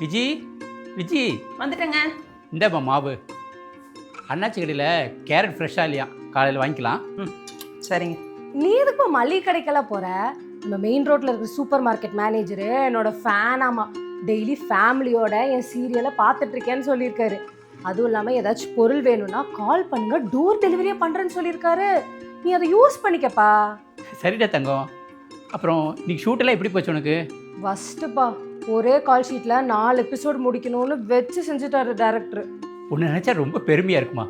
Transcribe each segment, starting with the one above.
விஜி விஜி வந்துட்டேங்க. இந்தப்பா மாவு. அண்ணாச்சி கடையில் கேரட் ஃப்ரெஷ்ஷாக இல்லையா, காலையில் வாங்கிக்கலாம். சரிங்க. நீ எதுக்கு மளிகை கடைக்கெல்லாம் போற? நம்ம மெயின் ரோட்ல இருக்கிற சூப்பர் மார்க்கெட் மேனேஜரு என்னோட ஃபேன். ஆமா, டெய்லி ஃபேமிலியோட என் சீரியலை பார்த்துட்டு இருக்கேன்னு சொல்லியிருக்காரு. அதுவும் இல்லாமல் ஏதாச்சும் பொருள் வேணும்னா கால் பண்ணுங்க, டோர் டெலிவரியே பண்ணுறேன்னு சொல்லியிருக்காரு. நீ அதை யூஸ் பண்ணிக்கப்பா. சரிடா தங்கம். அப்புறம் இன்னைக்கு ஷூட்டெல்லாம் எப்படி போச்சு உனக்கு? ஃபஸ்ட்டுப்பா, ஒரே கால் ஷீட்டில் 4 எபிசோடு முடிக்கணும்னு வச்சு செஞ்சுட்டாரு டேரக்டர். உன்னை நினச்சா ரொம்ப பெருமையாக இருக்குமா.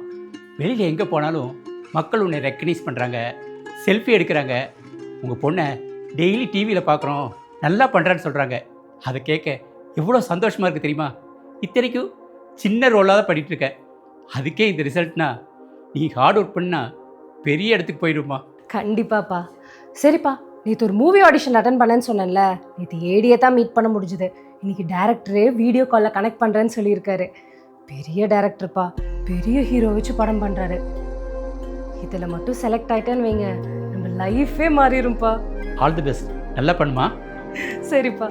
வெளியில் எங்கே போனாலும் மக்கள் உன்னை ரெக்கக்னைஸ் பண்ணுறாங்க, செல்ஃபி எடுக்கிறாங்க. உங்கள் பொண்ணை டெய்லி டிவியில் பார்க்குறோம், நல்லா பண்ணுறான்னு சொல்கிறாங்க. அதை கேட்க எவ்வளோ சந்தோஷமாக இருக்குது தெரியுமா. இத்தனைக்கும் சின்ன ரோலாக தான் பண்ணிகிட்ருக்க. அதுக்கே இந்த ரிசல்ட்னா நீ ஹார்ட் ஒர்க் பண்ணால் பெரிய இடத்துக்கு போயிடுமா. கண்டிப்பாப்பா. சரிப்பா, நேற்று ஒரு மூவி ஆடிஷன் அட்டன் பண்ணேன்னு சொன்னேன்ல, நேற்று ஏடியை தான் மீட் பண்ண முடிஞ்சுது. இன்னைக்கு டேரக்டரே வீடியோ காலில் கனெக்ட் பண்ணுறேன்னு சொல்லியிருக்காரு. பெரிய டேரக்டர்ப்பா, பெரிய ஹீரோ வச்சு படம் பண்ணுறாரு. இதில் மட்டும் செலக்ட் ஆகிட்டேன்னு வைங்க, நம்ம லைஃபே மாறிடும்ப்பா. ஆல் தி பெஸ்ட், நல்லா பண்ணுமா. சரிப்பா.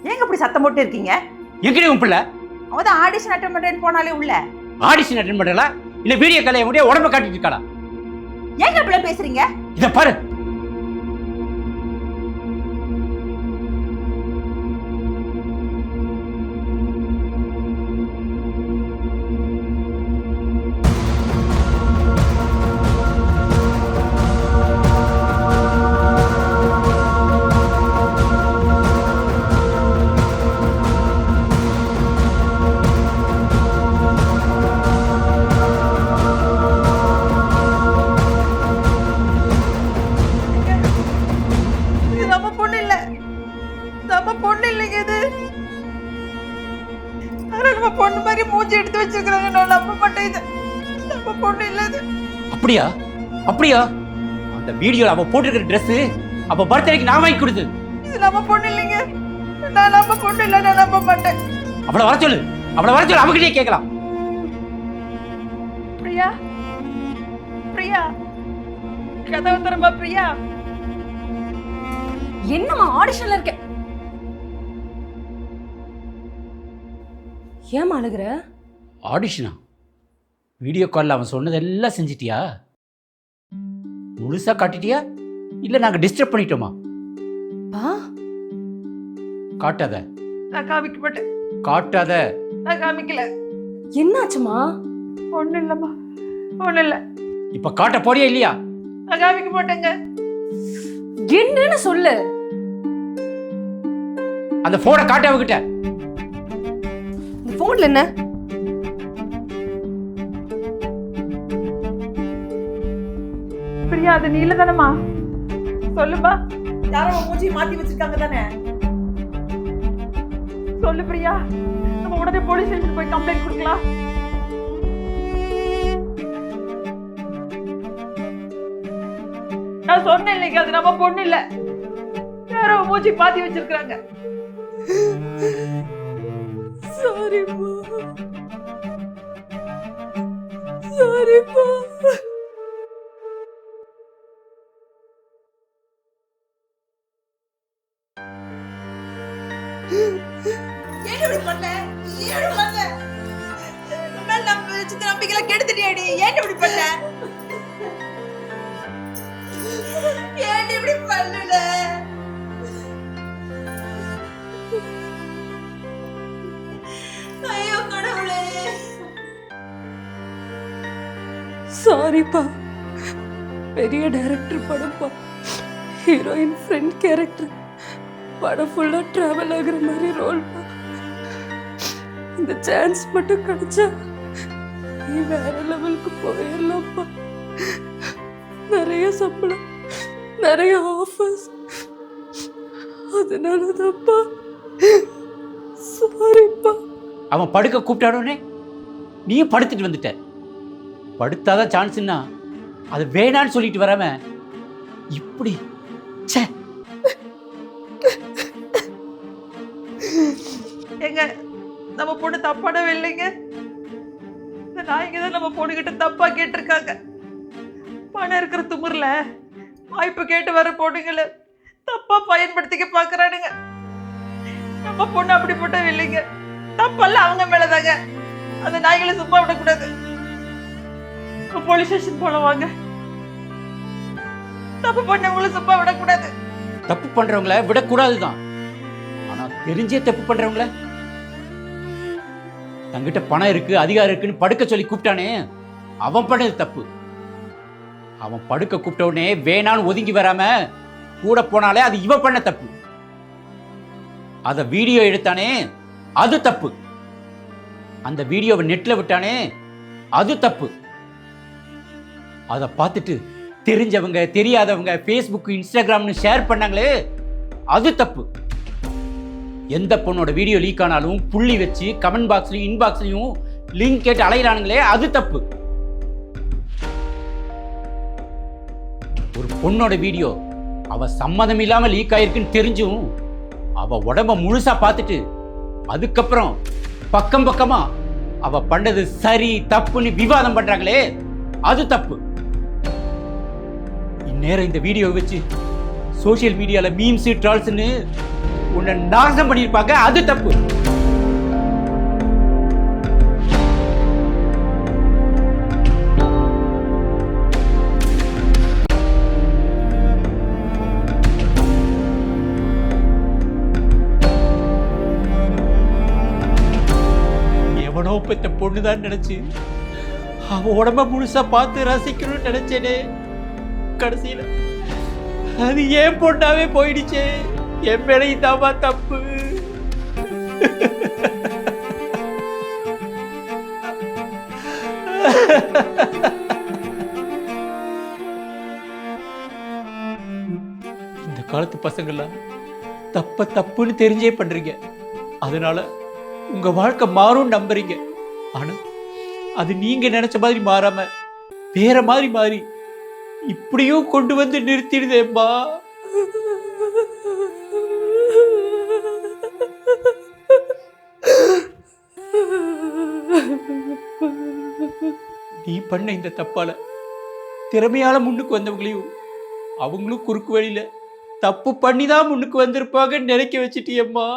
ஏங்க இப்படி சத்தம் போட்டு இருக்கீங்க? எங்கடி உன் பிள்ளை? அவதான் ஆடிஷன் அட்டன் பண்றேன்னு போனாலே உள்ள. ஆடிஷன் அட்டன் பண்ணல, இல்லை வீடியோ காலை முடிய உடம்ப காட்டிட்டு இருக்காளா? ஏங்க இப்படி பேசுறீங்க? இதை பாரு. பொண்ணு மாதிரி மூஞ்சி எடுத்து வச்சிருக்காங்க. நான் நம்ப மாட்டேன். இது நம்ம பொண்ணு இல்ல. இது அப்படியா? அப்படியா? அந்த வீடியோல அவ போட்டிருக்கிற ட்ரெஸ் அவ பர்த்டேக்கு நான் வாங்கி கொடுத்து. இது நம்ம பொண்ணு இல்லைங்க. நான் நம்ம பொண்ணு இல்ல. நான் நம்ப மாட்டேன். அவளை வர சொல்லு, அவளை வர சொல்லு, அவகிட்டே கேட்கலாம். பிரியா, பிரியா, கதவு திறமா. பிரியா, என்னம்மா ஆடிஷன்ல இருக்க? ஏன் அழுகுற? ஆடிஷனா? வீடியோ காலில் அவன் சொன்னதெல்லாம் செஞ்சிட்டியா? முழுசா காட்டிட்டியா இல்லை நாங்கள் டிஸ்டர்ப் பண்ணிட்டோமா? காட்டாத. நான் காமிக்க மாட்டேன். காட்டாத. நான் காமிக்கல. என்னாச்சுமா? ஒண்ணு இல்லம்மா, ஒண்ணு இல்ல. இப்ப காட்ட போறியா இல்லையா? நான் காமிக்க மாட்டேங்க. என்னன்னு சொல்லு. அந்த போனை காட்ட அவகிட்ட. போன்ல என்ன? பிரியா, அது நீ இல்ல தானம்மா? சொல்லுப்பா. யாரோ மூஞ்சி மாத்தி வச்சிருக்காங்க தானே? சொல்லு பிரியா. நம்ம உடனே போலீஸ் ஸ்டேஷன் போய் கம்ப்ளைண்ட் கொடுக்கலாம். நான் சொன்னேன் இல்லைங்க, அது நம்ம பொண்ணு இல்ல. யாரோ மூஞ்சி மாத்தி வச்சிருக்காங்க. ஏன் இப்படி பண்ண? ஏன் இப்படி பண்ண? உன் மேல வச்சிருந்த நம்பிக்கையில கெடுத்துட்டியாடி. ஏன் இப்படி பண்ண? ஏன் இப்படி பண்ணல? ஐயோ கடவுளே. சாரிப்பா, பெரிய டைரக்டர் படம்ப்பா, ஹீரோயின் ஃப்ரெண்ட் கேரக்டர், படம் ஃபுல்லாக ட்ராவல் ஆகுற மாதிரி ரோல்ப்பா. இந்த சான்ஸ் மட்டும் கிடைச்சா நீ வேற லெவலுக்கு போயிடலாம்ப்பா. நிறைய சம்பளம், நிறைய ஆஃபர்ஸ், அதனால தான்ப்பா. சாரிப்பா. அவன் படுக்க கூப்பிட்டானோடனே நீயும் படுத்துட்டு வந்துட்ட. படுத்தாதான் சான்ஸ்னா அது வேணான்னு சொல்லிட்டு வராம இப்படி ச்சே. எங்க நம்ம பொண்ணு தப்பானவே இல்லைங்க. இந்த நாய்ங்க தான் நம்ம பொண்ணுகிட்ட தப்பா கேட்டிருக்காங்க. பணம் இருக்கிற துமுறல வாய்ப்பு கேட்டு வர பொண்ணுங்களை தப்பா பயன்படுத்திக்க பாக்குறானுங்க. நம்ம பொண்ணு அப்படிப்பட்டவே இல்லைங்க. தப்பெல்லாம் அவங்க மேலதாங்க. அந்த நாய்களை சும்மா விடக்கூடாது. போலீஸ் ஸ்டேஷன் போல வாங்க. தப்பு பண்ணவங்களை சும்மா விடக்கூடாது. தப்பு பண்றவங்கள விடக்கூடாதுதான். ஆனா தெரிஞ்சே தப்பு பண்றவங்கள, தங்கிட்ட பணம் இருக்கு அதிகாரம் இருக்குன்னு படுக்க சொல்லி கூப்பிட்டானே அவன் பண்ணது தப்பு. அவன் படுக்க கூப்பிட்ட உடனே வேணான்னு ஒதுங்கி வராம கூட போனாலே அது இவ பண்ண தப்பு. அத வீடியோ எடுத்தானே அது தப்பு. அந்த வீடியோவை நெட்ல விட்டானே அது தப்பு. அதை பார்த்துட்டு தெரிஞ்சவங்க தெரியாதவங்க ஃபேஸ்புக் இன்ஸ்டாகிராம்னு ஷேர் பண்ணாங்களே அது தப்பு. எந்த பொண்ணோட வீடியோ லீக் ஆனாலும் புள்ளி வச்சு கமெண்ட் பாக்ஸ்லயும் இன்பாக்ஸ்லயும் லிங்க் கேட்டு அலையிறானுங்களே அது தப்பு. ஒரு பொண்ணோட வீடியோ அவ சம்மதம் இல்லாம லீக் ஆயிருக்குன்னு தெரிஞ்சும் அவ உடம்ப முழுசா பார்த்துட்டு அதுக்கப்புறம் பக்கம் பக்கமா அவ பண்ணது சரி தப்புன்னு விவாதம் பண்றாங்களே அது தப்பு. இந்நேரம் இந்த வீடியோ வச்சு சோசியல் மீடியால மீம்ஸ் ட்ரால்ஸ்னு உன்னை நாசம் பண்ணியிருப்பாங்க அது தப்பு. எவனோ பெத்த பொண்ணுதான் நினைச்சு அவ உடம்ப முழுசா பார்த்து ரசிக்கணும்னு நினைச்சேனே, கடைசியில அது ஏன் பொண்ணாவே போயிடுச்சே. என் மேலையும் தாமா தப்பு. இந்த காலத்து பசங்கள்லாம் தப்ப தப்புன்னு தெரிஞ்சே பண்றீங்க. அதனால உங்க வாழ்க்கை மாறும் நம்புறீங்க. ஆனா அது நீங்க நினைச்ச மாதிரி மாறாம வேற மாதிரி மாறி இப்படியும் கொண்டு வந்து நிறுத்திடுதேம்மா. நீ பண்ண இந்த தப்பால திறமையால முன்னுக்கு வந்தவங்களையும் அவங்களும் குறுக்கு வழியில தப்பு பண்ணிதான் முன்னுக்கு வந்திருப்பாங்கன்னு நினைக்க வச்சிட்டியம்மா.